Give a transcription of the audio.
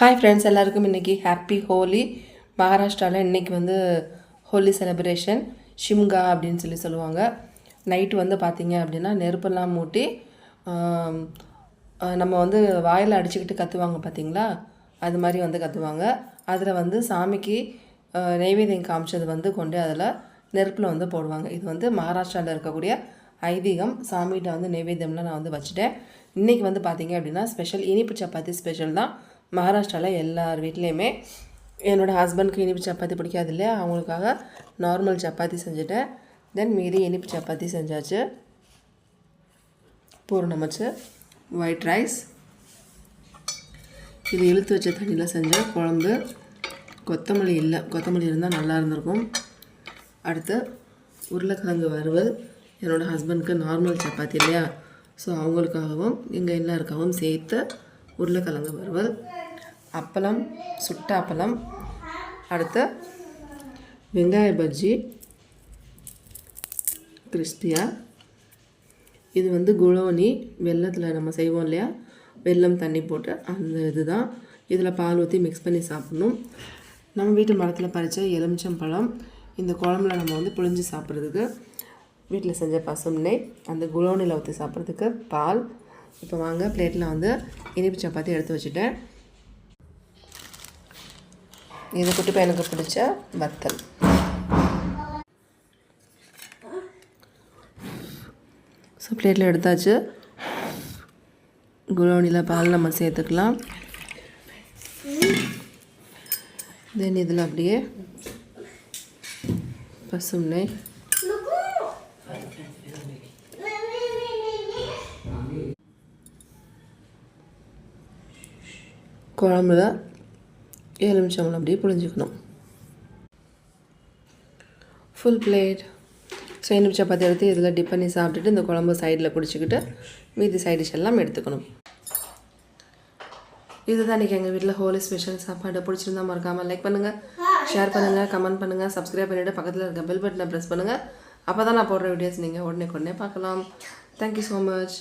Hi friends, எல்லாருக்கும் இன்றைக்கி happy Holi. மகாராஷ்டிராவில் இன்றைக்கி வந்து ஹோலி செலிப்ரேஷன் ஷிம்கா அப்படின்னு சொல்லுவாங்க. நைட்டு வந்து பார்த்திங்க அப்படின்னா நெருப்பெல்லாம் மூட்டி நம்ம வந்து வாயில் அடிச்சுக்கிட்டு கற்றுவாங்க பார்த்திங்களா, அது மாதிரி வந்து கற்றுவாங்க. அதில் வந்து சாமிக்கு நெய்வேத்தியம் காமிச்சது வந்து கொண்டு அதில் நெருப்பில் வந்து போடுவாங்க. இது வந்து மகாராஷ்டிராவில் இருக்கக்கூடிய ஐதீகம். சாமிகிட்ட வந்து நெய்வேத்தியம்லாம் நான் வந்து வச்சுட்டேன். இன்றைக்கி வந்து பார்த்திங்க அப்படின்னா ஸ்பெஷல் இனிப்பு சப்பாத்தி ஸ்பெஷல் தான். மகாராஷ்டிராவில் எல்லார் வீட்லேயுமே என்னோடய ஹஸ்பண்டுக்கு இனிப்பு சப்பாத்தி பிடிக்காது இல்லையா, அவங்களுக்காக நார்மல் சப்பாத்தி செஞ்சுட்டேன். தென் மீதி இனிப்பு சப்பாத்தி செஞ்சாச்சு. பூரணம் வச்சு ஒயிட் ரைஸ், இது இழுத்து வச்ச தண்ணியில் செஞ்ச குழம்பு. கொத்தமல்லி இல்லை, கொத்தமல்லி இருந்தால் நல்லா இருந்திருக்கும். அடுத்து உருளைக்கிழங்கு வறுவல். என்னோடய ஹஸ்பண்டுக்கு நார்மல் சப்பாத்தி இல்லையா, ஸோ அவங்களுக்காகவும் எங்கள் எல்லாருக்காகவும் சேர்த்து உருளைக்கிழங்கு வறுவல். அப்பளம், சுட்ட அப்பளம். அடுத்து வெங்காய பஜ்ஜி கிறிஸ்பியாக. இது வந்து குளோனி, வெல்லத்தில் நம்ம செய்வோம் இல்லையா, வெல்லம் தண்ணி போட்டு அந்த இது தான். இதில் பால் ஊற்றி மிக்ஸ் பண்ணி சாப்பிட்ணும். நம்ம வீட்டு மரத்தில் பறித்த எலுமிச்சம்பழம். இந்த குழம்புல நம்ம வந்து புழிஞ்சு சாப்பிட்றதுக்கு வீட்டில் செஞ்ச பசும்னே, அந்த குளோனியில் ஊற்றி சாப்பிட்றதுக்கு பால். இப்போ வாங்க பிளேட்டில் வந்து இனிப்பு சப்பாத்தி எடுத்து வச்சுட்டேன். இது குட்டி பையனுக்கு பிடிச்ச வத்தல். ஸோ பிளேட்டில் எடுத்தாச்சு. குளோனியில் பால் நம்ம சேர்த்துக்கலாம். தென் இதில் அப்படியே பசும்னே, குழம்புல எலுமிச்சம்பழம் அப்படியே புழிஞ்சிக்கணும். Full plate. ஸோ இனிப்பு சப்பாத்தி எடுத்து இதில் டிப் பண்ணி சாப்பிட்டுட்டு இந்த குழம்பு சைடில் குடிச்சிக்கிட்டு மீதி சைட் டிஷ் எல்லாம் எடுத்துக்கணும். இதுதான் இன்றைக்கி எங்கள் வீட்டில் ஹோலி ஸ்பெஷல் சாப்பாடு. பிடிச்சிருந்தா மறக்காமல் லைக் பண்ணுங்கள், ஷேர் பண்ணுங்கள், கமெண்ட் பண்ணுங்கள், சப்ஸ்கிரைப் பண்ணிவிட்டு பக்கத்தில் இருக்க பெல் பட்டனை ப்ரெஸ் பண்ணுங்கள். அப்போ தான் நான் போடுற வீடியோஸ் நீங்கள் உடனே பார்க்கலாம். Thank you so much.